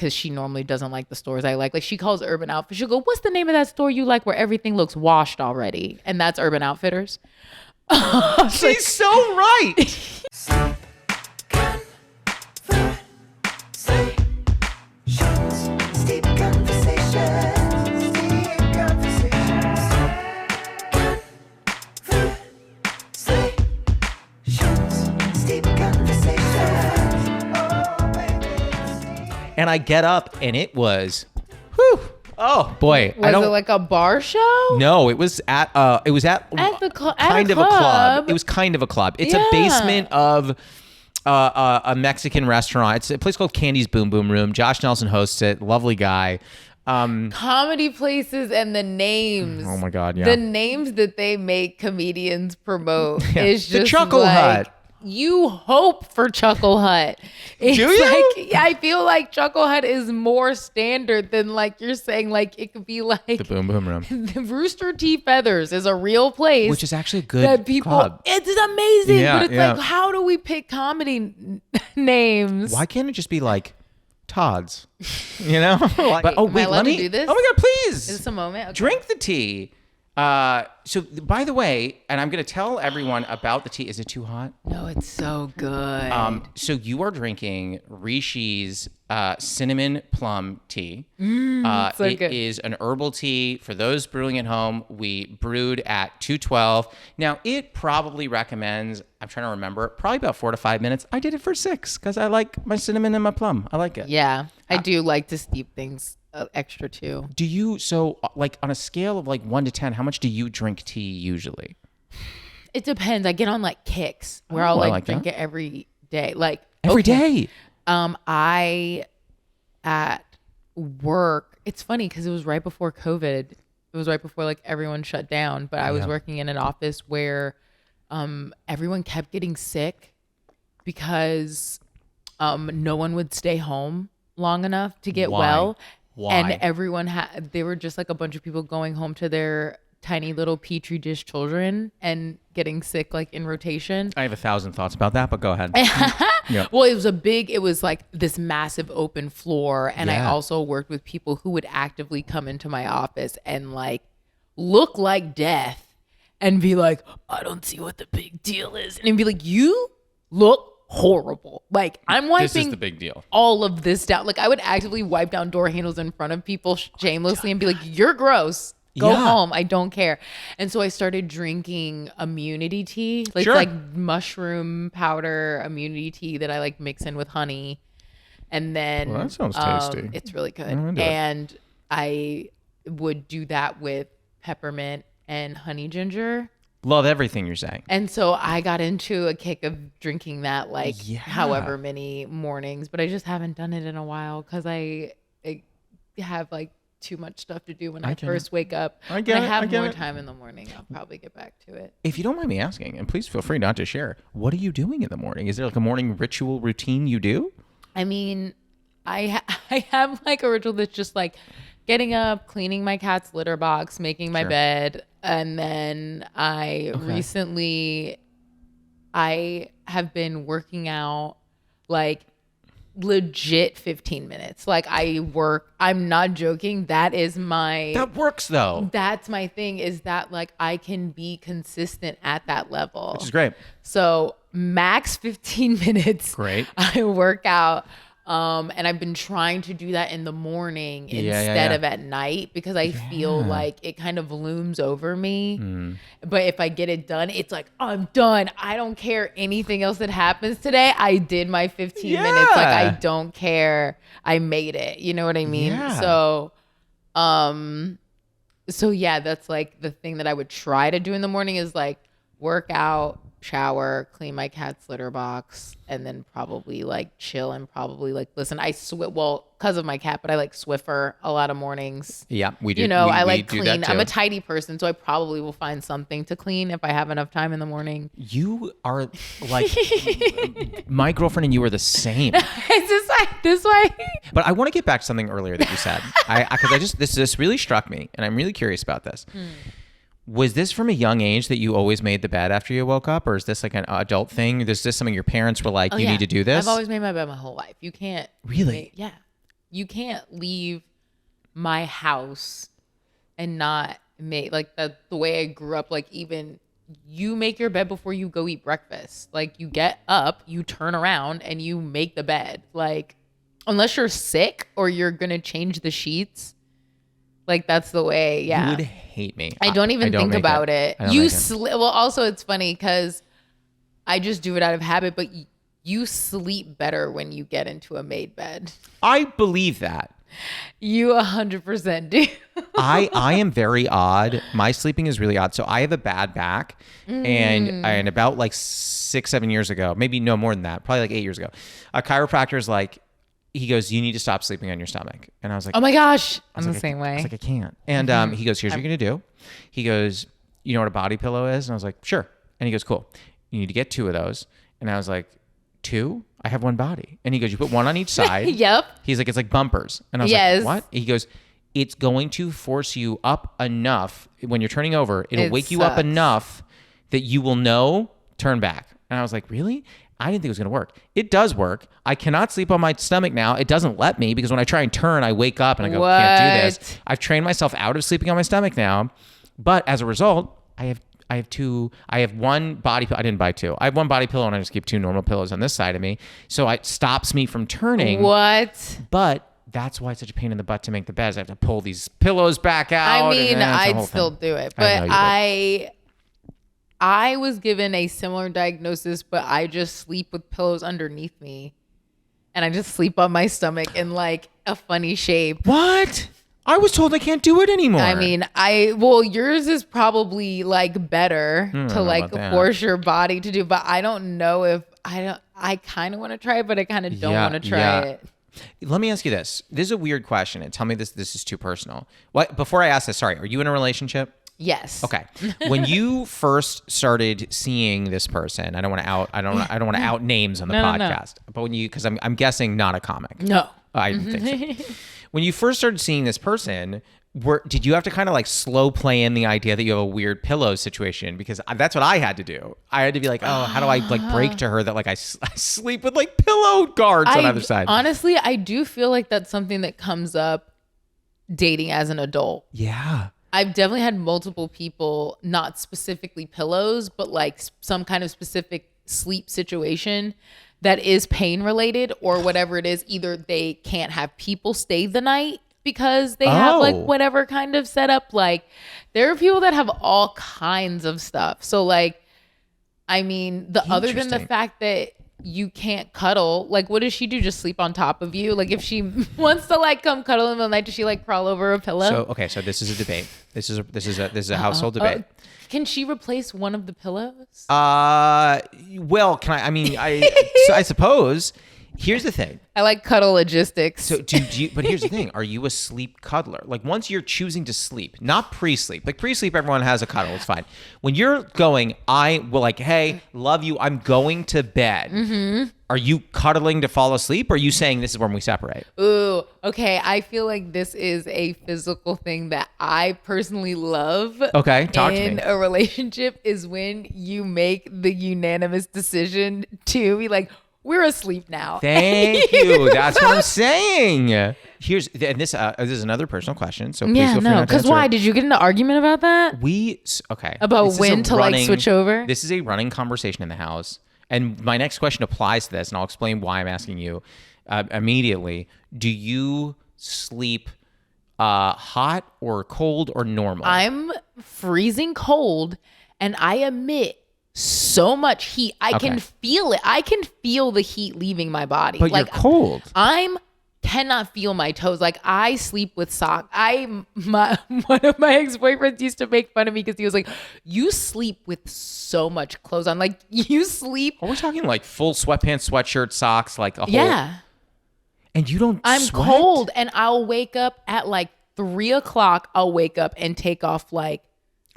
because she normally doesn't like the stores I like. Like she calls Urban Outfitters. She'll go, what's the name of that store you like where everything looks washed already? And that's Urban Outfitters. She's so right. And I get up and it was, whew, oh boy. Was it like a bar show? No, it was at the club. Kind of a club. It was kind of a club. It's a basement of a Mexican restaurant. It's a place called Candy's Boom Boom Room. Josh Nelson hosts it. Lovely guy. Comedy places and the names. Oh my God, yeah. The names that they make comedians promote is just the Chuckle like, Hut. You hope for Chuckle Hut. It's Do you? like, I feel like Chuckle Hut is more standard than like you're saying. Like it could be like The Boom Boom Room. the Rooster T. Feathers is a real place, Which is actually a good that people. club. It's amazing, Yeah, but it's yeah. like, how do we pick comedy names? Why can't it just be like Todd's? You know? But, Am I allowed to do this? Oh my God, please. Is this a moment? Okay. Drink the tea. So by the way, and I'm going to tell everyone about the tea. Is it too hot? No, it's so good. So you are drinking Rishi's cinnamon plum tea. So It good. is an herbal tea. For those brewing at home, we brewed at 212. Now, it probably recommends, I'm trying to remember, probably about 4 to 5 minutes. I did it for 6 because I like my cinnamon and my plum. I like it. Yeah, I do like to steep things extra too. Do you, so like on a scale of like 1 to 10, how much do you drink tea usually? It depends. I get on like kicks where I'll I like like drink that. it every day. Like Every day? I at work. It's funny because it was right before COVID. It was right before like everyone shut down. But I was working in an office where everyone kept getting sick because no one would stay home long enough to get Why? well. Why? And everyone they were just like a bunch of people going home to their tiny little petri dish children and getting sick like in rotation. I have 1,000 thoughts about that, but go ahead. Yeah. Well, it was like this massive open floor. And I Yeah. also worked with people who would actively come into my office and like look like death and be like, I don't see what the big deal is. And be like, you look horrible. Like I'm wiping This is the big deal. all of this down. Like I would actively wipe down door handles in front of people shamelessly and be like, you're gross. Go Yeah. home. I don't care. And so I started drinking immunity tea, like Sure. like mushroom powder immunity tea that I like mix in with honey. And then Well, that sounds tasty. It's really good. I'm into it. And I would do that with peppermint and honey ginger. Love everything you're saying. And so I got into a kick of drinking that like Yeah. however many mornings, but I just haven't done it in a while because I have like too much stuff to do when I get first wake up. I get when it. I have I get more it. time in the morning, I'll probably get back to it. If you don't mind me asking, and please feel free not to share, what are you doing in the morning? Is there like a morning ritual routine you do? I mean, I have like a ritual that's just like getting up, cleaning my cat's litter box, making my Sure. bed, and then I have been working out like legit 15 minutes. Like I'm not joking. That is That works though, that's my thing, is that like I can be consistent at that level. which is great. So max 15 minutes. Great. I work out. And I've been trying to do that in the morning instead of at night because I feel like it kind of looms over me. But if I get it done, it's like, I'm done. I don't care anything else that happens today. I did my 15 minutes. Like I don't care. I made it. You know what I mean? Yeah. So yeah, that's like the thing that I would try to do in the morning is like work out, shower, clean my cat's litter box, and then probably like chill and probably like listen. Because of my cat, but I like Swiffer a lot of mornings. Yeah, we do. You know, I we like do clean. that I'm a too. tidy person, so I probably will find something to clean if I have enough time in the morning. You are like my girlfriend and you are the same. It's just like this way. But I want to get back to something earlier that you said, because this really struck me, and I'm really curious about this. Was this from a young age that you always made the bed after you woke up, or is this like an adult thing? Is this something your parents were like, you need to do this? I've always made my bed my whole life. You can't Really? yeah. you can't leave my house and not make like the way I grew up. Like even you make your bed before you go eat breakfast. Like you get up, you turn around and you make the bed. Like unless you're sick or you're going to change the sheets. Like that's the way. Yeah. You would hate me. I don't even think about it. Well, also it's funny because I just do it out of habit, but you sleep better when you get into a made bed. I believe that. You 100% do. I am very odd. My sleeping is really odd. So I have a bad back, and about like 6-7 years ago, maybe no more than that, probably like 8 years ago, a chiropractor is like, he goes, you need to stop sleeping on your stomach. And I was like, oh my gosh, I'm the same way. I was like, I can't. And he goes, here's what you're gonna do. He goes, you know what a body pillow is? And I was like, sure. And he goes, cool. You need to get 2 of those. And I was like, 2? I have 1 body. And he goes, you put 1 on each side. Yep. He's like, it's like bumpers. And I was like, what? He goes, it's going to force you up enough when you're turning over. It'll wake you up enough that you will know, turn back. And I was like, really? I didn't think it was going to work. It does work. I cannot sleep on my stomach now. It doesn't let me because when I try and turn, I wake up and I go, can't do this. I've trained myself out of sleeping on my stomach now. But as a result, I have 1 body pillow. I didn't buy 2. I have 1 body pillow and I just keep 2 normal pillows on this side of me. So it stops me from turning. What? But that's why it's such a pain in the butt to make the beds. I have to pull these pillows back out. I mean, I'd still do it. But I was given a similar diagnosis, but I just sleep with pillows underneath me. And I just sleep on my stomach in like a funny shape. What? I was told I can't do it anymore. I mean, yours is probably like better to like force your body to do, but I don't know if I kind of want to try it, but I kind of don't want to try it. Let me ask you this. This is a weird question, and tell me this is too personal. What? Before I ask this, sorry, are you in a relationship? Yes. Okay. When you first started seeing this person, I don't want to out names on the podcast, but when you, because I'm guessing not a comic. No. I didn't think so. When you first started seeing this person, did you have to kind of like slow play in the idea that you have a weird pillow situation? Because that's what I had to do. I had to be like, oh, how do I like break to her that like I sleep with like pillow guards on either side? Honestly, I do feel like that's something that comes up dating as an adult. Yeah. I've definitely had multiple people, not specifically pillows, but like some kind of specific sleep situation that is pain related or whatever it is. Either they can't have people stay the night because they have like whatever kind of setup. Like there are people that have all kinds of stuff. So like, I mean, other than the fact that you can't cuddle, like what does she do? Just sleep on top of you? Like if she wants to like come cuddle in the night, does she like crawl over a pillow? So this is a debate. This is a household debate. Can she replace one of the pillows? Well, can I? I mean, I suppose. Here's the thing. I like cuddle logistics. So but here's the thing. Are you a sleep cuddler? Like once you're choosing to sleep, not pre-sleep. Like pre-sleep, everyone has a cuddle. It's fine. When you're going, I will like, hey, love you. I'm going to bed. Mm-hmm. Are you cuddling to fall asleep? Or are you saying this is when we separate? Ooh, okay. I feel like this is a physical thing that I personally love. Okay, talk to me. In a relationship is when you make the unanimous decision to be like, we're asleep now. Thank you. That's what I'm saying. This is another personal question. So please feel free not to because why? Did you get in an argument about that? About when to like switch over? This is a running conversation in the house. And my next question applies to this, and I'll explain why I'm asking you immediately. Do you sleep hot or cold or normal? I'm freezing cold, and I emit so much heat. I can feel it. I can feel the heat leaving my body. But like, you're cold. Cannot feel my toes. Like I sleep with socks. One of my ex-boyfriends used to make fun of me because he was like, you sleep with so much clothes on. Like you sleep. Are we talking like full sweatpants, sweatshirt, socks, like a whole? Yeah. And you don't I'm sweat? Cold and I'll wake up at like 3:00. I'll wake up and take off like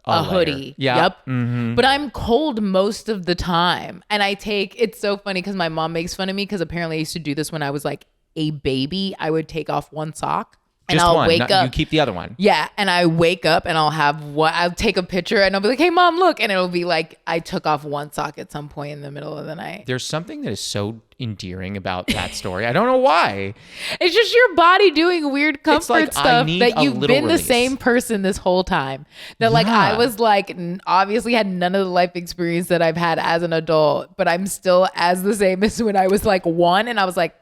a hoodie. Yeah. Yep. Mm-hmm. But I'm cold most of the time. And it's so funny because my mom makes fun of me because apparently I used to do this when I was like a baby. I would take off one sock. And Just I'll one. wake up. You keep the other one. Yeah. And I wake up and I'll take a picture and I'll be like, hey, mom, look. And it'll be like, I took off one sock at some point in the middle of the night. There's something that is so endearing about that story. I don't know why. It's just your body doing weird comfort stuff that you've been release. the same person this whole time. That like I was like, obviously had none of the life experience that I've had as an adult, but I'm still as the same as when I was like 1 and I was like,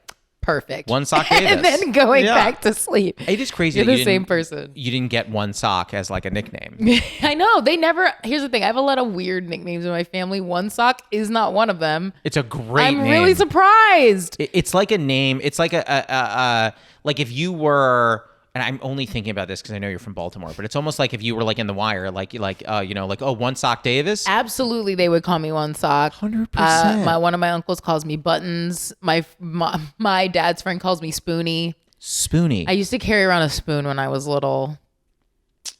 perfect. One sock Davis. And then going back to sleep. It is crazy. You're the same person. You didn't get one sock as like a nickname. I know. They never. Here's the thing. I have a lot of weird nicknames in my family. One sock is not one of them. It's a great name. I'm really surprised. It's like a name. It's like like if you were, and I'm only thinking about this because I know you're from Baltimore, but it's almost like if you were like in The Wire, like One Sock Davis. Absolutely, they would call me One Sock. 100%. One of my uncles calls me Buttons. My dad's friend calls me Spoonie. Spoonie. I used to carry around a spoon when I was little.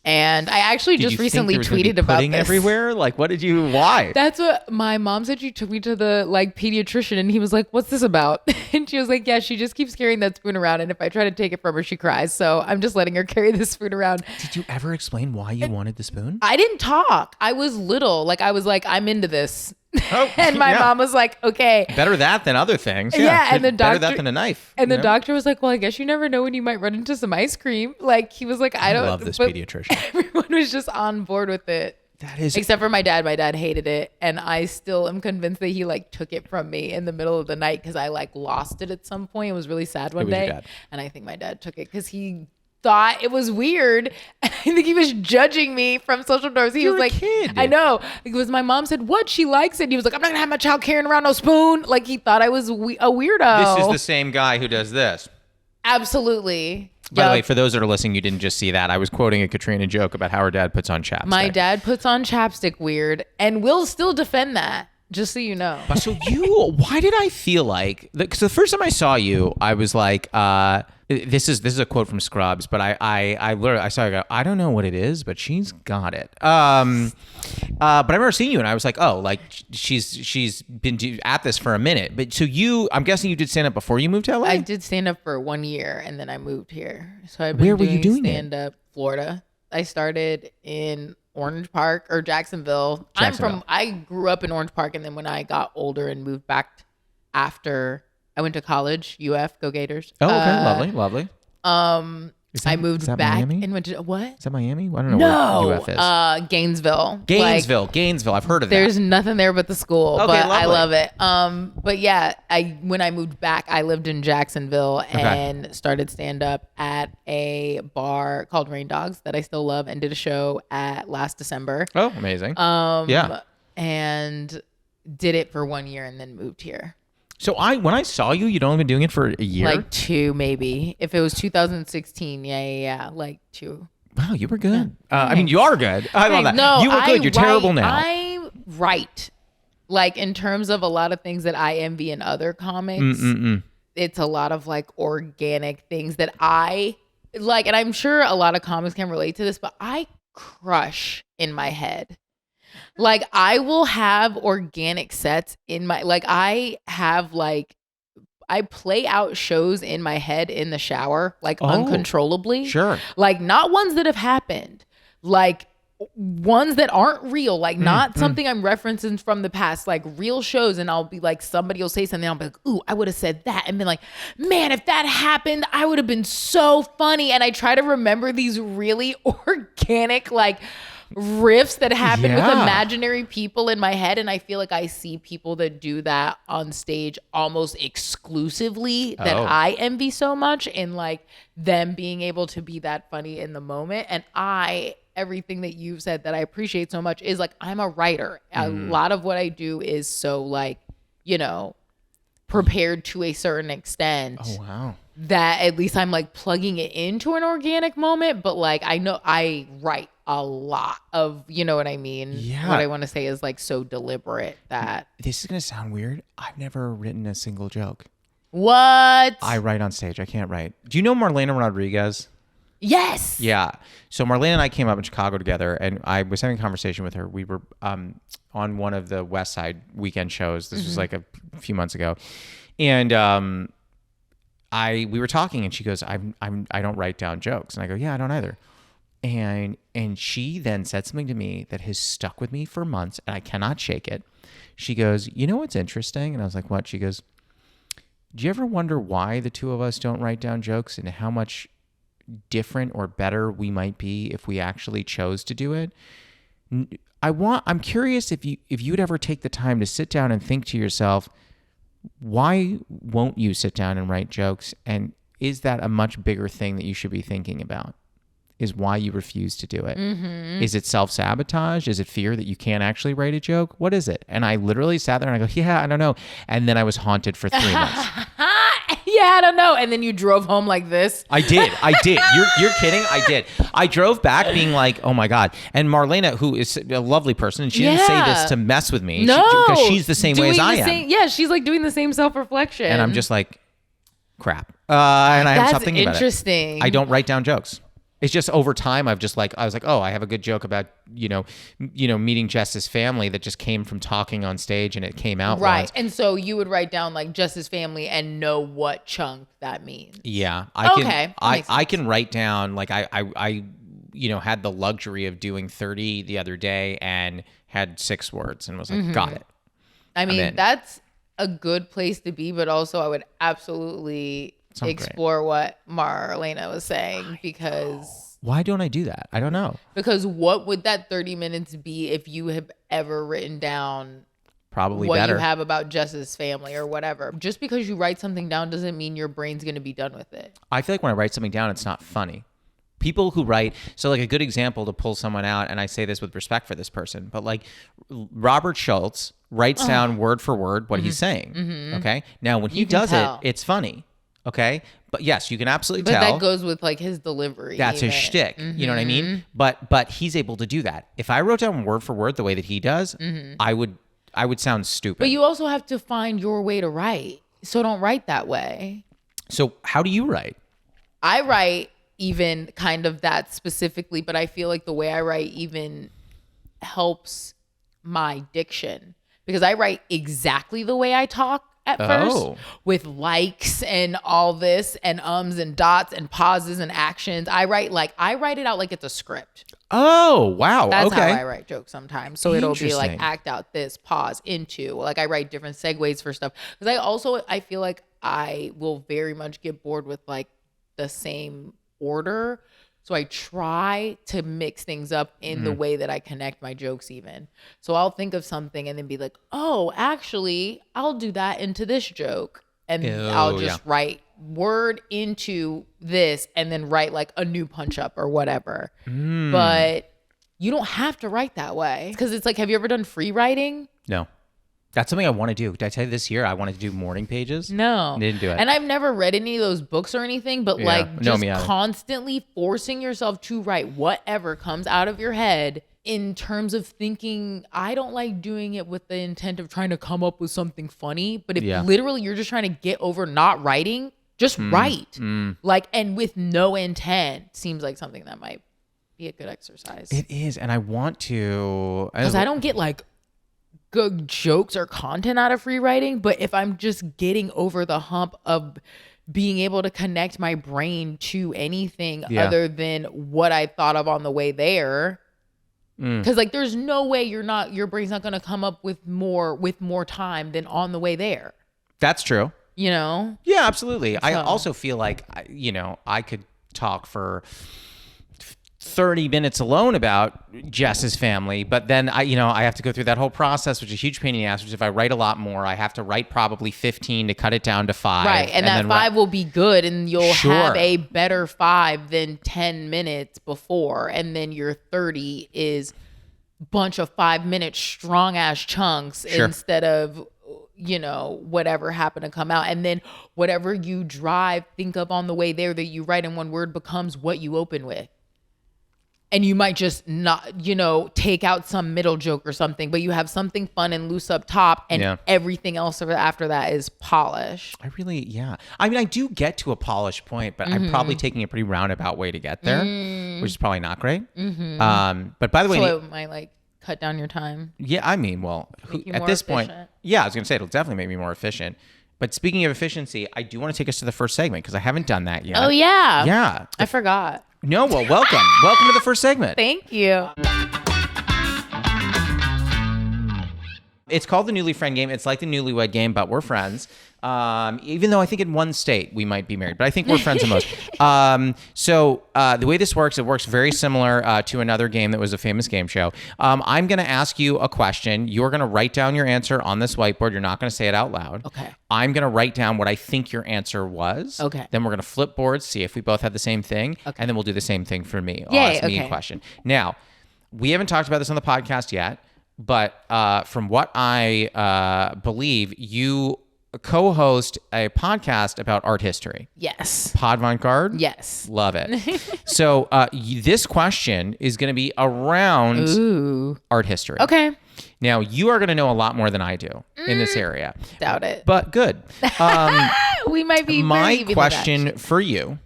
And I actually just recently tweeted about this. Everywhere? Like, why? That's what my mom said. She took me to the like pediatrician and he was like, what's this about? And she was like, yeah, she just keeps carrying that spoon around. And if I try to take it from her, she cries. So I'm just letting her carry this spoon around. Did you ever explain why you wanted the spoon? I didn't talk. I was little. Like I was like, I'm into this. Oh, and my mom was like, okay. Better that than other things. Yeah. And the doctor, better that than a knife. And the doctor was like, well, I guess you never know when you might run into some ice cream. Like he was like, I don't love this pediatrician. Everyone was just on board with it. That is, except for my dad. My dad hated it. And I still am convinced that he like took it from me in the middle of the night because I like lost it at some point. It was really sad one day. And I think my dad took it because he thought it was weird. I think he was judging me from social norms. He was like, kid. I know. Because my mom said, what? She likes it. And he was like, I'm not gonna have my child carrying around no spoon. Like he thought I was a weirdo. This is the same guy who does this. Absolutely. By the way, for those that are listening, you didn't just see that. I was quoting a Katrina joke about how her dad puts on chapstick. My dad puts on chapstick weird and will still defend that. Just so you know. So why did I feel like, because the first time I saw you, I was like, this is a quote from Scrubs, but I literally, I saw her go, I don't know what it is, but she's got it. But I remember seeing you and I was like, oh, like she's been at this for a minute. But so I'm guessing you did stand up before you moved to LA? I did stand up for 1 year and then I moved here. So I've been doing stand up, Florida. I started in Orange Park or Jacksonville. I grew up in Orange Park, and then when I got older and moved back after I went to college, UF, go Gators. Oh, okay, lovely. I moved back Miami? and went to what? Is that Miami? I don't know where UF is. Gainesville. Gainesville. I've heard of that. There's nothing there but the school, okay, but lovely. I love it. But yeah, when I moved back, I lived in Jacksonville and started stand up at a bar called Rain Dogs that I still love and did a show at last December. Oh, amazing. And did it for 1 year and then moved here. So when I saw you, you'd only been doing it for a year? Like 2, maybe. If it was 2016, yeah, like 2. Wow, you were good. I mean, you are good. I love that. No, you were good. You're terrible now. I write. Like in terms of a lot of things that I envy in other comics, it's a lot of like organic things that I like. And I'm sure a lot of comics can relate to this, but I crush in my head. Like I will have organic sets in my, like I have like, I play out shows in my head in the shower, like uncontrollably. Sure. Like not ones that have happened, like ones that aren't real, like not something I'm referencing from the past, like real shows. And I'll be like, somebody will say something. I'll be like, ooh, I would have said that. And been like, man, if that happened, I would have been so funny. And I try to remember these really organic, like riffs that happen with imaginary people in my head. And I feel like I see people that do that on stage almost exclusively that I envy so much, in like them being able to be that funny in the moment. And everything that you've said that I appreciate so much is like, I'm a writer. A lot of what I do is so like, prepared to a certain extent. Oh, wow. That at least I'm like plugging it into an organic moment, but like I know I write a lot of, you know what I mean? Yeah. What I want to say is like so deliberate that. This is going to sound weird. I've never written a single joke. What? I write on stage. I can't write. Do you know Marlena Rodriguez? Yes. Yeah. So Marlena and I came up in Chicago together, and I was having a conversation with her. We were on one of the West Side weekend shows. This was like a few months ago. And we were talking and she goes, I don't write down jokes. And I go, yeah, I don't either. And she then said something to me that has stuck with me for months and I cannot shake it. She goes, you know what's interesting? And I was like, what? She goes, do you ever wonder why the two of us don't write down jokes and how much different or better we might be if we actually chose to do it? I'm curious if you'd ever take the time to sit down and think to yourself, why won't you sit down and write jokes? And is that a much bigger thing that you should be thinking about? Is why you refuse to do it? Mm-hmm. Is it self-sabotage? Is it fear that you can't actually write a joke? What is it? And I literally sat there and I go, yeah, I don't know. And then I was haunted for 3 months. Yeah, I don't know. And then you drove home like this. I did. You're kidding? I did. I drove back being like, oh my God. And Marlena, who is a lovely person, and she didn't say this to mess with me. No. Because she's the same way as I am. Yeah, she's like doing the same self-reflection. And I'm just like, crap. And I have something about it. That's interesting. I don't write down jokes. It's just over time, I was like, oh, I have a good joke about, meeting Jess's family that just came from talking on stage and it came out right. once. And so you would write down like Jess's family and know what chunk that means. Yeah. I can write down, like I had the luxury of doing 30 the other day and had 6 words and was like, got it. I mean, that's a good place to be, but also I would absolutely explore what Marlena was saying, because why don't I do that? I don't know. Because what would that 30 minutes be if you have ever written down probably what better you have about Jess's family or whatever? Just because you write something down doesn't mean your brain's going to be done with it. I feel like when I write something down, it's not funny. People who write, so like a good example to pull someone out, and I say this with respect for this person, but like Robert Schultz writes down word for word what he's saying. Mm-hmm. Okay. Now when he does it, it's funny. Okay. But yes, you can absolutely tell. But that goes with like his delivery. That's his shtick. Mm-hmm. You know what I mean? But he's able to do that. If I wrote down word for word the way that he does, I would sound stupid. But you also have to find your way to write. So don't write that way. So how do you write? I write even kind of that specifically, but I feel like the way I write even helps my diction, because I write exactly the way I talk at first, with likes and all this and ums and dots and pauses and actions. I write it out like it's a script. Oh, wow. That's how I write jokes sometimes. So it'll be like, act out this, pause, into. Like I write different segues for stuff. Because I feel like I will very much get bored with like the same order. So I try to mix things up in the way that I connect my jokes even. So I'll think of something and then be like, oh, actually, I'll do that into this joke. And I'll just write word into this and then write like a new punch up or whatever. But you don't have to write that way. Because it's like, have you ever done free writing? No. That's something I want to do. Did I tell you this year I wanted to do morning pages? No. I didn't do it. And I've never read any of those books or anything, but just constantly forcing yourself to write whatever comes out of your head in terms of thinking. I don't like doing it with the intent of trying to come up with something funny, but if literally you're just trying to get over not writing, just write. Like, and with no intent seems like something that might be a good exercise. It is. And I want to. Because I don't get like good jokes or content out of free writing, but if I'm just getting over the hump of being able to connect my brain to anything other than what I thought of on the way there, because like there's no way your brain's not going to come up with more time than on the way there. That's true. You know? Yeah, absolutely. So. I also feel like I could talk for 30 minutes alone about Jess's family, but then I have to go through that whole process, which is a huge pain in the ass, which if I write a lot more, I have to write probably 15 to cut it down to 5. Right. And that 5 will be good and you'll have a better 5 than 10 minutes before. And then your 30 is a bunch of 5-minute strong ass chunks instead of whatever happened to come out. And then whatever you think of on the way there that you write in one word becomes what you open with. And you might just not, take out some middle joke or something, but you have something fun and loose up top, and everything else after that is polished. I mean, I do get to a polished point, but I'm probably taking a pretty roundabout way to get there, which is probably not great. But by the way, so it might cut down your time. Yeah, I mean, at this point, I was going to say it'll definitely make me more efficient. But speaking of efficiency, I do want to take us to the first segment because I haven't done that yet. Oh, yeah. Yeah. I forgot. No, well, welcome. Welcome to the first segment. Thank you. It's called the Newly Friend game. It's like the Newlywed game, but we're friends. Even though I think in one state we might be married, but I think we're friends the most. So the way this works, it works very similar to another game that was a famous game show. I'm going to ask you a question. You're going to write down your answer on this whiteboard. You're not going to say it out loud. Okay. I'm going to write down what I think your answer was. Okay. Then we're going to flip boards, see if we both have the same thing. Okay. And then we'll do the same thing for me. I'll Yay, ask me a question. Now, we haven't talked about this on the podcast yet, but from what I believe, you co-host a podcast about art history. Yes. Podvant Garde? Yes. Love it. So this question is going to be around art history. Okay. Now, you are going to know a lot more than I do in this area. Doubt it. But good. We might be My question for you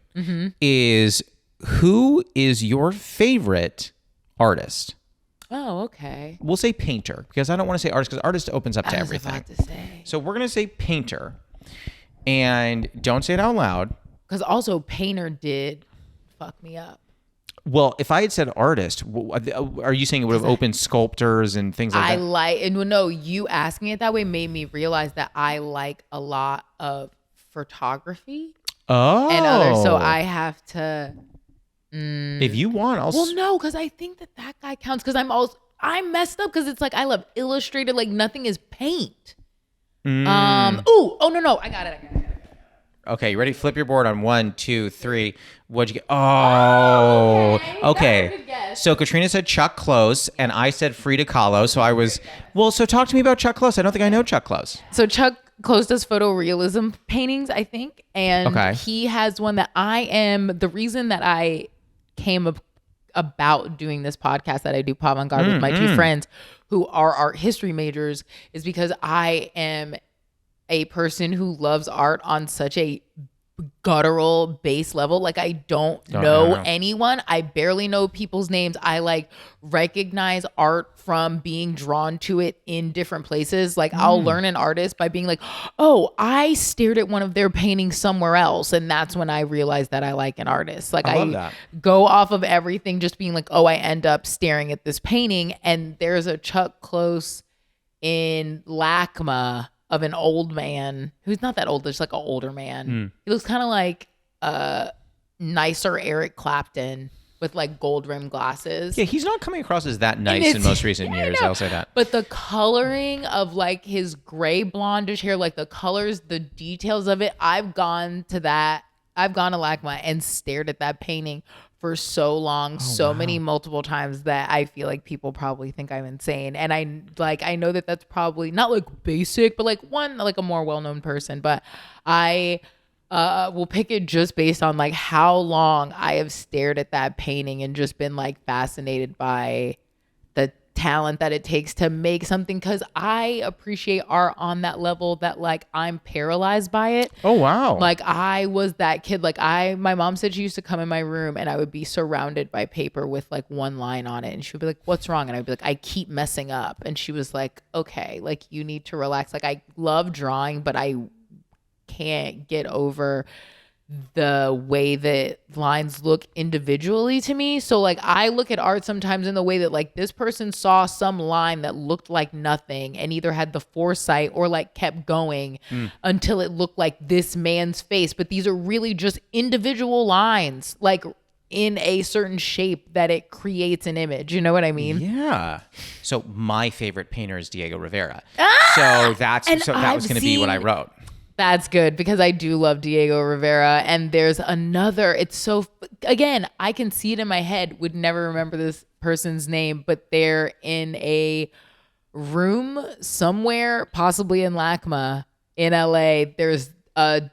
is, who is your favorite artist? Oh, okay. We'll say painter, because I don't want to say artist, because artist opens up to everything. I was about to say. So we're going to say painter, and don't say it out loud. Because also painter did fuck me up. Well, if I had said artist, are you saying it would have opened sculptors and things like that? No, you asking it that way made me realize that I like a lot of photography and others. So I have to... If you want, I'll... Well, no, because I think that guy counts, because I'm messed up, because it's like I love illustrated, like nothing is paint. No, I got it. Okay, you ready? Flip your board on 1, 2, 3. What'd you get? Oh, okay. So Katrina said Chuck Close, and I said Frida Kahlo. So I was... Well, so talk to me about Chuck Close. I don't think I know Chuck Close. So Chuck Close does photorealism paintings, I think. And he has one that the reason that I came about doing this podcast that I do, Podvant Garde, with my two friends who are art history majors, is because I am a person who loves art on such a guttural base level. Like, I don't know anyone. I barely know people's names. I like recognize art from being drawn to it in different places. Like I'll learn an artist by being like, oh, I stared at one of their paintings somewhere else. And that's when I realized that I like an artist. Like I go off of everything just being like, oh, I end up staring at this painting. And there's a Chuck Close in LACMA of an old man who's not that old, just like an older man. He looks kind of like a nicer Eric Clapton with like gold rimmed glasses. Yeah, he's not coming across as that nice in most recent years. I'll say that. But the coloring of like his gray blondish hair, like the colors, the details of it, I've gone to LACMA and stared at that painting for so long, many multiple times, that I feel like people probably think I'm insane. And I know that that's probably not like basic, but like a more well-known person, but I will pick it just based on like how long I have stared at that painting and just been like fascinated by the talent that it takes to make something, because I appreciate art on that level that like I'm paralyzed by it. Oh wow. Like I was that kid. Like my mom said she used to come in my room and I would be surrounded by paper with like one line on it, and she would be like, what's wrong? And I'd be like, I keep messing up. And she was like, okay, like you need to relax. Like I love drawing, but I can't get over the way that lines look individually to me. So like I look at art sometimes in the way that like this person saw some line that looked like nothing and either had the foresight or like kept going until it looked like this man's face. But these are really just individual lines, like in a certain shape that it creates an image. You know what I mean? Yeah. So my favorite painter is Diego Rivera. So that was going to be what I wrote. That's good, because I do love Diego Rivera. And there's another, again, I can see it in my head, would never remember this person's name, but they're in a room somewhere, possibly in LACMA in LA. There's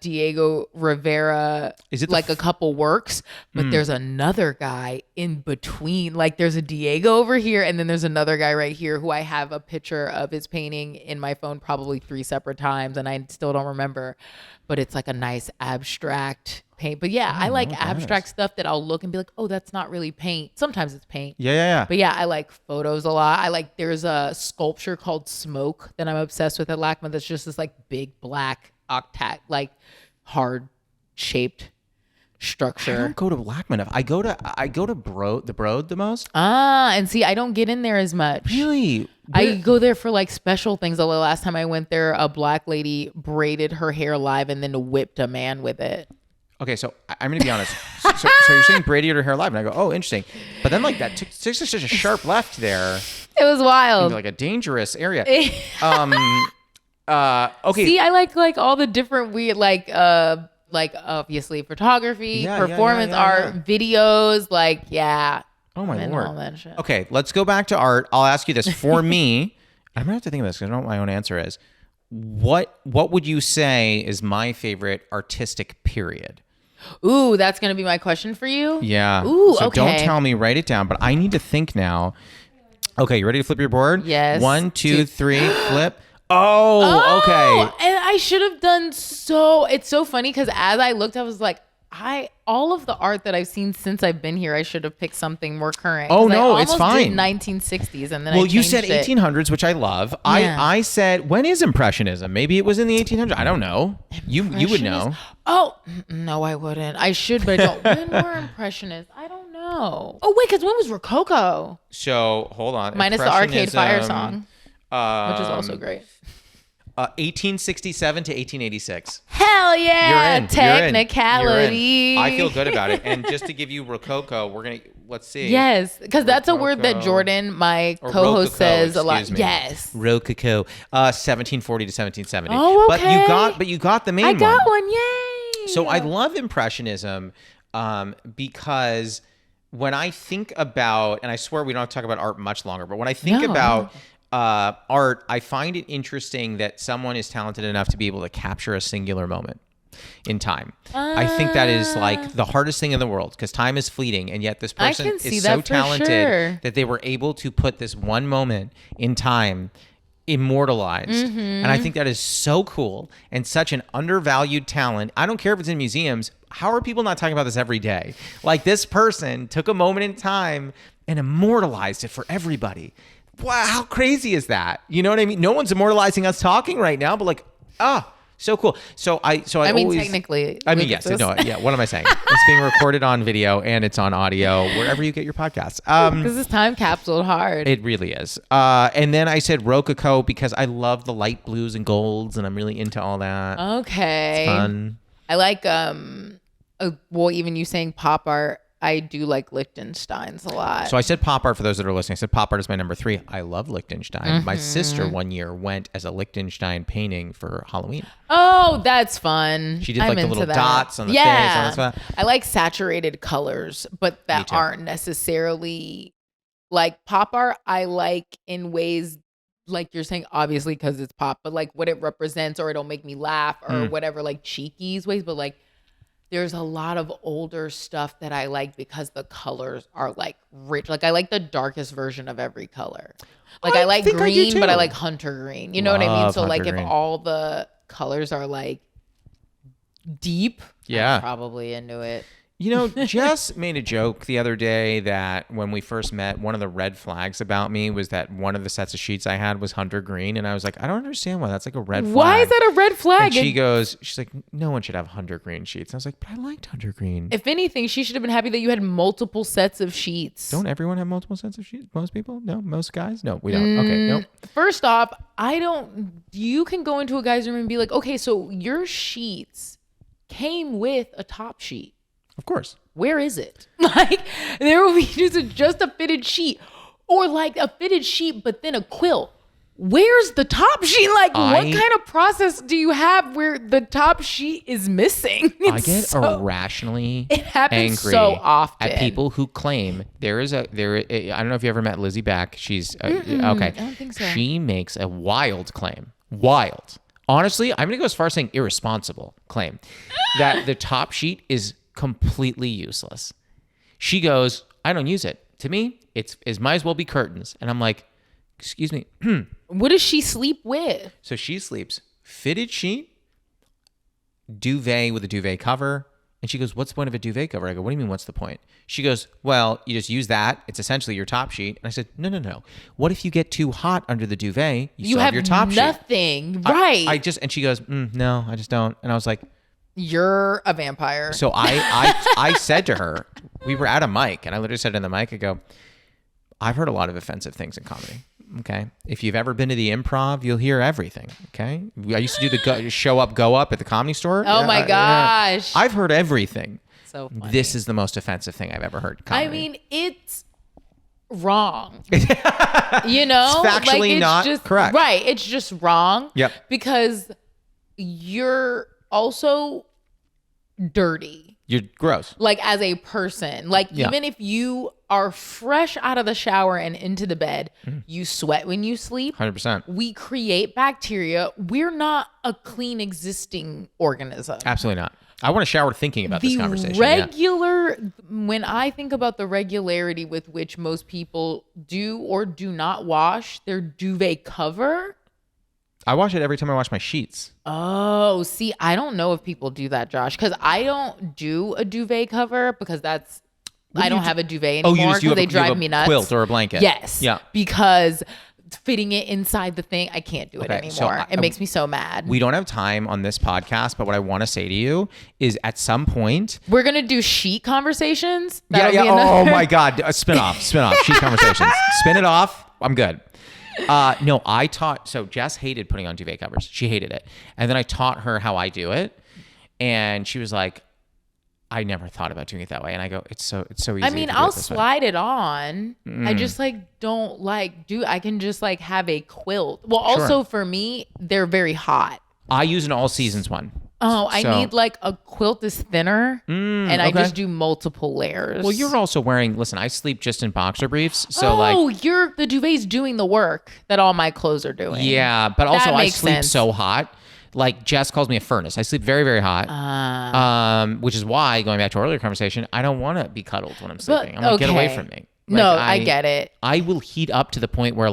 Diego Rivera, is it like a couple works, but there's another guy in between. Like there's a Diego over here, and then there's another guy right here who I have a picture of his painting in my phone probably 3 separate times, and I still don't remember. But it's like a nice abstract paint. But yeah, I like abstract stuff that I'll look and be like, oh, that's not really paint. Sometimes it's paint. Yeah. But yeah, I like photos a lot. There's a sculpture called Smoke that I'm obsessed with at LACMA that's just this like big black like hard shaped structure. I don't go to Blackman enough. I go to Broad the most. And see, I don't get in there as much. Really? I go there for like special things. Although last time I went there, a black lady braided her hair live and then whipped a man with it. Okay, so I'm going to be honest. So you're saying braided her hair live, and I go, oh, interesting. But then like that took such a sharp left there. It was wild. Like a dangerous area. Okay. See, I like all the different weird like obviously photography, performance art, videos, Oh my Lord. All that shit. Okay, let's go back to art. I'll ask you this. For me, I'm gonna have to think of this because I don't know what my own answer is. What would you say is my favorite artistic period? Ooh, that's gonna be my question for you. Yeah. Ooh, so okay. Don't tell me, write it down, but I need to think now. Okay, you ready to flip your board? Yes. 1, 2, 3, flip. Oh, okay. And I should have done so. It's so funny because as I looked, I was like, all of the art that I've seen since I've been here, I should have picked something more current. Oh no, it's fine. Did 1960s, and then you said 1800s, which I love. Yeah. I said, when is Impressionism? Maybe it was in the 1800s. I don't know. You would know. Oh no, I wouldn't. I should, but I don't. When were Impressionists? I don't know. Oh wait, because when was Rococo? So hold on. Minus the Arcade Fire song, which is also great. 1867 to 1886. Hell yeah! You're in. Technicality. You're in. I feel good about it. And just to give you Rococo, let's see. Yes, because that's a word that Jordan, my co-host, says a lot. Yes. Rococo, 1740 to 1770. Oh, okay. But you got the main one. I got one. Yay! So I love Impressionism because when I think about, and I swear we don't have to talk about art much longer, but when I think about art, I find it interesting that someone is talented enough to be able to capture a singular moment in time. I think that is like the hardest thing in the world because time is fleeting, and yet this person is so talented that they were able to put this one moment in time immortalized. And I think that is so cool and such an undervalued talent. I don't care if it's in museums. How are people not talking about this every day? Like, this person took a moment in time and immortalized it for everybody. Wow, how crazy is that? You know what I mean? No one's immortalizing us talking right now, but like, so cool. So I mean, always, technically. I mean, yes, no, yeah. What am I saying? It's being recorded on video and it's on audio wherever you get your podcasts. This is time capsuled hard. It really is. And then I said Rococo because I love the light blues and golds, and I'm really into all that. Okay, it's fun. I like even you saying pop art. I do like Liechtenstein's a lot. So I said pop art for those that are listening. I said pop art is my number 3. I love Liechtenstein. My sister one year went as a Liechtenstein painting for Halloween. Oh, that's fun. She did like the little dots on the face. Yeah. I like saturated colors, but that aren't necessarily like pop art. I like in ways like you're saying, obviously because it's pop, but like what it represents, or it'll make me laugh or whatever, like cheeky ways, but like there's a lot of older stuff that I like because the colors are like rich. Like I like the darkest version of every color. Like I like green, but I like hunter green. You know what I mean? So like if all the colors are like deep, I'm probably into it. You know, Jess made a joke the other day that when we first met, one of the red flags about me was that one of the sets of sheets I had was hunter green. And I was like, I don't understand why that's like a red flag. Why is that a red flag? And she's like, no one should have hunter green sheets. And I was like, but I liked hunter green. If anything, she should have been happy that you had multiple sets of sheets. Don't everyone have multiple sets of sheets? Most people? No? Most guys? No, we don't. Okay, nope. First off, you can go into a guy's room and be like, okay, so your sheets came with a top sheet. Of course. Where is it? Like, there will be just a fitted sheet, or like a fitted sheet, but then a quilt. Where's the top sheet? Like, what kind of process do you have where the top sheet is missing? I get irrationally angry so often at people who claim I don't know if you ever met Lizzie Beck. She's okay. I don't think so. She makes a wild claim. Wild. Honestly, I'm going to go as far as saying irresponsible claim that the top sheet is completely useless. She goes, I don't use it. To me, it might as well be curtains. And I'm like, excuse me. What does she sleep with? So she sleeps fitted sheet, duvet with a duvet cover, And she goes, what's the point of a duvet cover? I go, what do you mean, what's the point? She goes, well, you just use that. It's essentially your top sheet. And I said, no. What if you get too hot under the duvet? You still have your top sheet. Nothing. Right. And she goes, no, I just don't. And I was like, you're a vampire. So I said to her, we were at a mic, and I literally said in the mic, I go, I've heard a lot of offensive things in comedy. Okay. If you've ever been to the Improv, you'll hear everything. Okay. I used to do the show up, go up at the Comedy Store. Oh my gosh. I've heard everything. So funny. This is the most offensive thing I've ever heard. Comedy. I mean, it's wrong. You know? It's factually it's not just, correct. Right. It's just wrong. Yep. Because you're also dirty. You're gross. Like as a person. Like even if you are fresh out of the shower and into the bed, you sweat when you sleep. 100%. We create bacteria. We're not a clean existing organism. Absolutely not. I want to shower thinking about this conversation. When I think about the regularity with which most people do or do not wash their duvet cover. I wash it every time I wash my sheets. Oh, see, I don't know if people do that, Josh, because I don't do a duvet cover because I don't have a duvet anymore because they drive me nuts. Quilt or a blanket. Yes. Yeah. Because fitting it inside the thing, I can't do it anymore. So it makes me so mad. We don't have time on this podcast, but what I want to say to you is at some point we're going to do sheet conversations. Oh my God. Spin off sheet conversations. Spin it off. I'm good. No, so Jess hated putting on duvet covers. She hated it. And then I taught her how I do it. And she was like, I never thought about doing it that way. And I go, it's so easy. I mean, I'll slide it on. I just don't I can just have a quilt. Well, also for me, they're very hot. I use an all seasons one. Oh, I need a quilt is thinner and I just do multiple layers. Well, you're also listen, I sleep just in boxer briefs. So the duvet's doing the work that all my clothes are doing. Yeah, but also I sleep so hot. Like Jess calls me a furnace. I sleep very, very hot. Which is why, going back to our earlier conversation, I don't want to be cuddled when I'm sleeping. I'm like, get away from me. I get it. I will heat up to the point where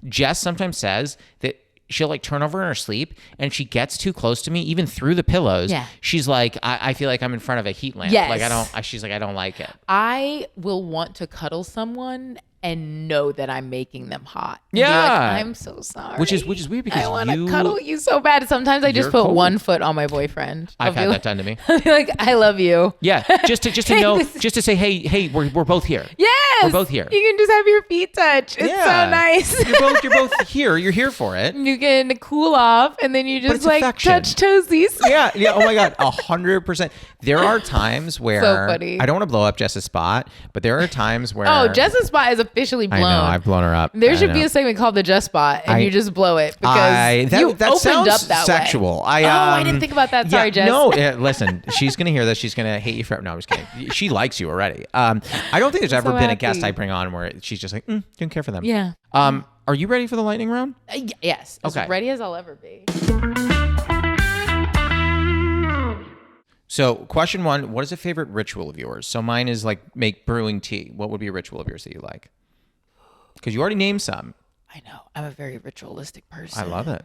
Jess sometimes says that she'll turn over in her sleep, and if she gets too close to me, even through the pillows, she's like, I feel like I'm in front of a heat lamp. Yes. She's like, I don't like it. I will want to cuddle someone and know that I'm making them hot. Yeah. I'm so sorry. Which is weird because I want to cuddle you so bad. Sometimes I just put one foot on my boyfriend. I've had that done to me. I'll be like, I love you. Yeah. Just to know, just to say, hey, we're both here. Yes. We're both here. You can just have your feet touch. It's so nice. You're both here. You're here for it. You can cool off and then you just affection. touch toesies. Yeah. Oh my God. 100%. There are times where so funny. I don't want to blow up Jess's spot, but there are times where Jess's spot is officially blown. I know, I've blown her up. There should be a segment called the Jess Spot, and you just blow it because you that opened up that sexual. way. I didn't think about that. Sorry, Jess. No, listen, she's gonna hear this. She's gonna hate you forever. No, I'm just kidding. She likes you already. I don't think there's ever been a guest I bring on where she's just like, don't care for them. Yeah. Are you ready for the lightning round? Yes. As ready as I'll ever be. So, question 1, what is a favorite ritual of yours? So mine is make brewing tea. What would be a ritual of yours that you like? Because you already named some. I know. I'm a very ritualistic person. I love it.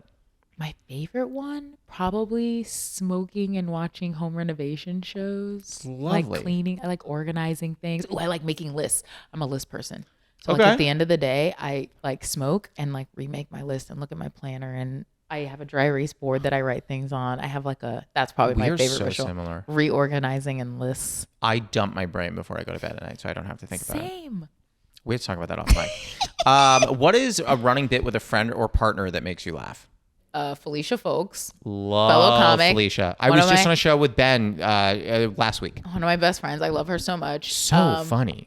My favorite one, probably smoking and watching home renovation shows. Lovely. Like cleaning. I like organizing things. Oh, I like making lists. I'm a list person. So at the end of the day, I smoke and remake my list and look at my planner, and I have a dry erase board that I write things on. I have that's probably my favorite ritual. Similar. Reorganizing and lists. I dump my brain before I go to bed at night, so I don't have to think about it. Same. We have to talk about that offline. What is a running bit with a friend or partner that makes you laugh? Felicia Folks. Love fellow comic. Felicia. I was just on a show with Ben last week. One of my best friends. I love her so much. So funny.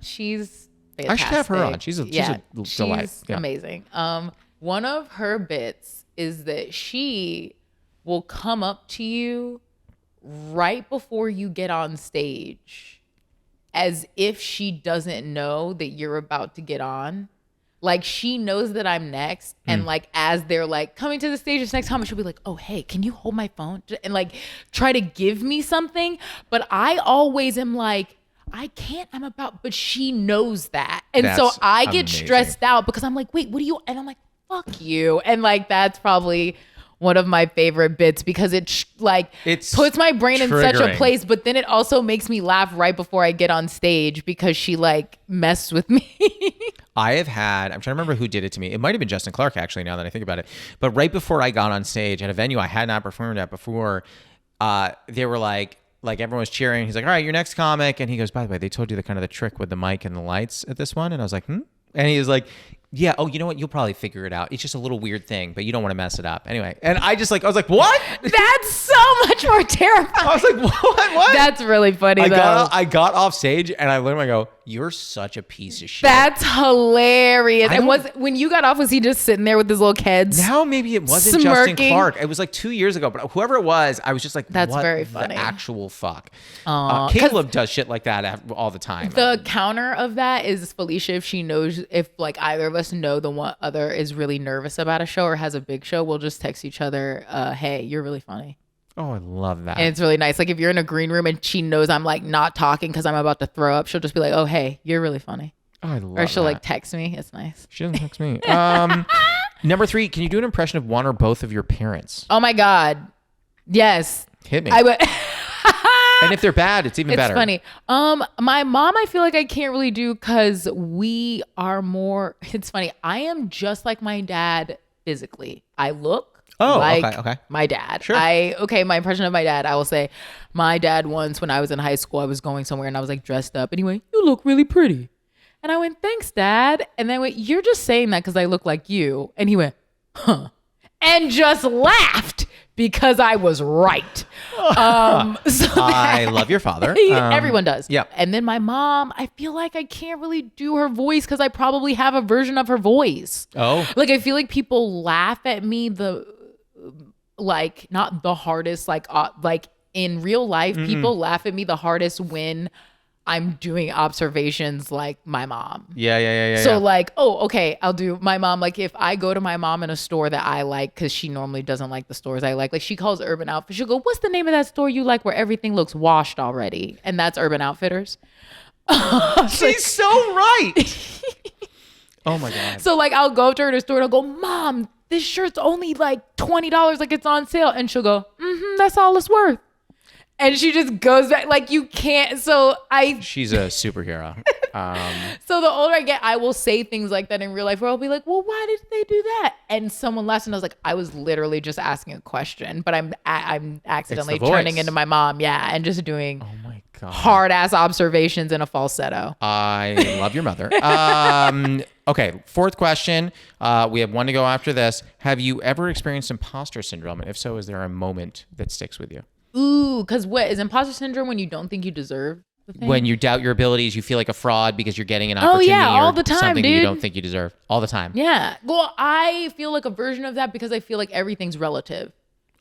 She's fantastic. I should have her on. She's a delight. She's amazing. One of her bits is that she will come up to you right before you get on stage as if she doesn't know that you're about to get on. She knows that I'm next. And as they're coming to the stage this next time, she'll be like, oh, hey, can you hold my phone? And try to give me something. But I always am I can't, but she knows that. And so I get stressed out because I'm like, wait, what do you, and I'm like, fuck you. And that's probably one of my favorite bits because it puts my brain in such a place, but then it also makes me laugh right before I get on stage because she like messed with me. I'm trying to remember who did it to me. It might have been Justin Clark, actually, now that I think about it. But right before I got on stage at a venue I had not performed at before, they were like everyone was cheering. He's like, all right, your next comic. And he goes, by the way, they told you the trick with the mic and the lights at this one. And I was like, And he was like, yeah, oh, you know what? You'll probably figure it out. It's just a little weird thing, but you don't want to mess it up. Anyway. And I was like, what? That's so much more terrifying. I was like, what? That's really funny, I got off stage and I literally go, you're such a piece of shit. That's hilarious. And when you got off, was he just sitting there with his little kids? Now maybe it wasn't smirking? Justin Clark. It was like 2 years ago, but whoever it was, I was just like, that's what very funny. The actual fuck. Caleb does shit like that all the time. The counter of that is Felicia, if she knows, if like either of us know the one other is really nervous about a show or has a big show, we'll just text each other, hey, you're really funny. Oh, I love that. And it's really nice. Like if you're in a green room and she knows I'm like not talking because I'm about to throw up, she'll just be like, oh, hey, you're really funny. Oh, I love Or she'll that. like text me. It's nice. She doesn't text me. Number 3, can you do an impression of one or both of your parents? Oh my God. Yes. Hit me. I would. And if they're bad, it's even better. It's funny. My mom, I feel like I can't really do because we are more, it's funny. I am just like my dad physically. I look like my dad. Sure. My impression of my dad, I will say my dad once when I was in high school, I was going somewhere and I was like dressed up and he went, you look really pretty. And I went, thanks, Dad. And then I went, you're just saying that because I look like you. And he went, huh. And just laughed because I was right. I love your father. Everyone does. Yeah. And then my mom, I feel like I can't really do her voice because I probably have a version of her voice. Oh. Like I feel like people laugh at me not the hardest, like in real life, people laugh at me the hardest when I'm doing observations like my mom. Yeah. So like, oh, okay, I'll do my mom. Like if I go to my mom in a store that I like, because she normally doesn't like the stores I like she calls Urban Outfitters. She'll go, what's the name of that store you like where everything looks washed already? And that's Urban Outfitters. She's so right. Oh my God. So like I'll go to her in a store and I'll go, Mom, this shirt's only like $20, like it's on sale. And she'll go, that's all it's worth. And she just goes back, like you can't. She's a superhero. So the older I get, I will say things like that in real life where I'll be like, well, why did they do that? And someone laughs and I was like, I was literally just asking a question, but I'm accidentally turning into my mom. Yeah. And just doing hard ass observations in a falsetto. I love your mother. Okay. 4th question. We have one to go after this. Have you ever experienced imposter syndrome? And if so, is there a moment that sticks with you? Ooh, because what is imposter syndrome when you don't think you deserve the thing? When you doubt your abilities, you feel like a fraud because you're getting an opportunity all the time, something dude. you don't think you deserve. All the time. Yeah. Well, I feel like a version of that because I feel like everything's relative.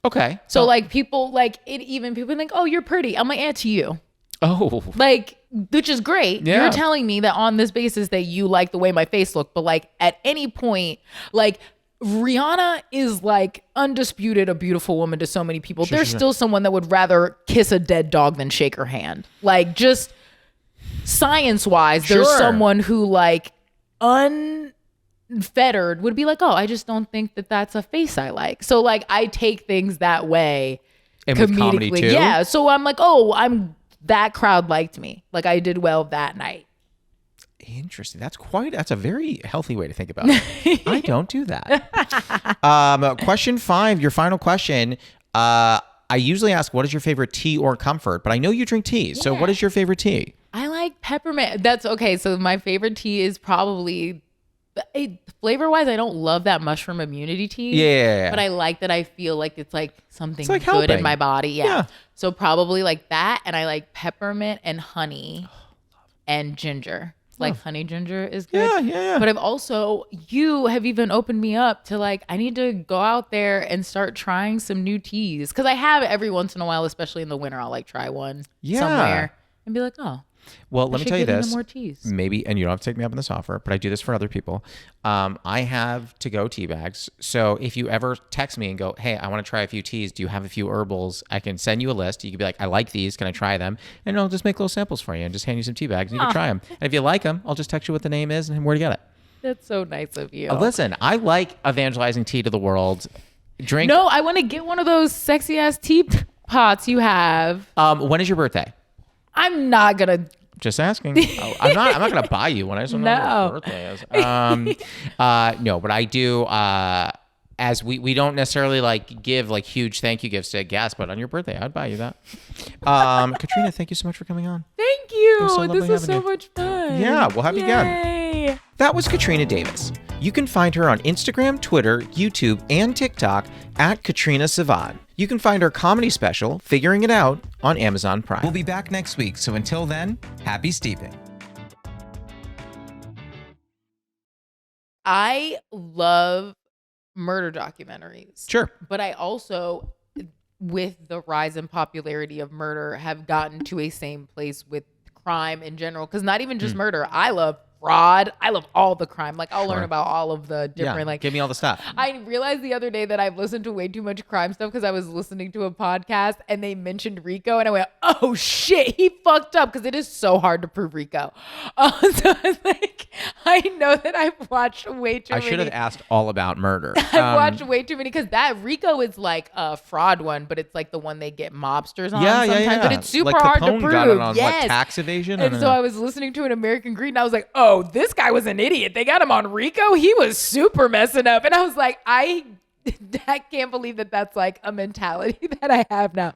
Okay. So like people people think, oh, you're pretty. I'm like, to you. Oh. Like, which is great. Yeah. You're telling me that on this basis that you like the way my face looked, but like at any point, like Rihanna is like undisputed a beautiful woman to so many people. There's still someone that would rather kiss a dead dog than shake her hand. Like just science wise, there's someone who like unfettered would be like, oh, I just don't think that that's a face I like. So like I take things that way. And with comedy too? Yeah. So I'm like, oh, that crowd liked me. Like I did well that night. Interesting. That's a very healthy way to think about it. I don't do that. Question 5, your final question. I usually ask, what is your favorite tea or comfort? But I know you drink tea. Yeah. So what is your favorite tea? I like peppermint. That's okay. So my favorite tea is probably, flavor wise, I don't love that mushroom immunity tea. Yeah. But I like that I feel like it's like something like good helping in my body. Yeah. So probably like that. And I like peppermint and honey and ginger. Like honey ginger is good. Yeah. But you have even opened me up to like, I need to go out there and start trying some new teas. Cause I have every once in a while, especially in the winter, I'll like try one somewhere and be like, oh. Well, let me tell you this. More teas. Maybe, and you don't have to take me up on this offer, but I do this for other people. I have to-go tea bags. So if you ever text me and go, hey, I want to try a few teas. Do you have a few herbals? I can send you a list. You can be like, I like these. Can I try them? And I'll just make little samples for you and just hand you some tea bags and you can try them. And if you like them, I'll just text you what the name is and where to get it. That's so nice of you. Listen, I like evangelizing tea to the world. drink. No, I want to get one of those sexy ass teapots you have. When is your birthday? I'm not gonna. Just asking. I'm not gonna buy you one. I just don't know what your birthday is. No, but I do. As we don't necessarily like give like huge thank you gifts to guests, but on your birthday, I'd buy you that. Katrina, thank you so much for coming on. Thank you. So this was so much fun. Yeah, we'll have you again. That was Katrina Davis. You can find her on Instagram, Twitter, YouTube, and TikTok at Katrina Savad. You can find her comedy special, Figuring It Out, on Amazon Prime. We'll be back next week, so until then, happy steeping. I love murder documentaries. Sure. But I also, with the rise in popularity of murder, have gotten to a same place with crime in general. Because not even just murder. I love fraud. I love all the crime. Like, I'll learn about all of the different, like, give me all the stuff. I realized the other day that I've listened to way too much crime stuff because I was listening to a podcast and they mentioned Rico and I went, oh shit, he fucked up, because it is so hard to prove Rico. So it's like, I know that I've watched way too many. I should have asked all about murder. I've watched way too many, because that Rico is like a fraud one, but it's like the one they get mobsters on sometimes. But it's super like hard Capone to prove. Got it on, yes. what, tax evasion? And so I was listening to an American Greed and I was like, oh, this guy was an idiot. They got him on Rico. He was super messing up. And I was like, I can't believe that that's like a mentality that I have now.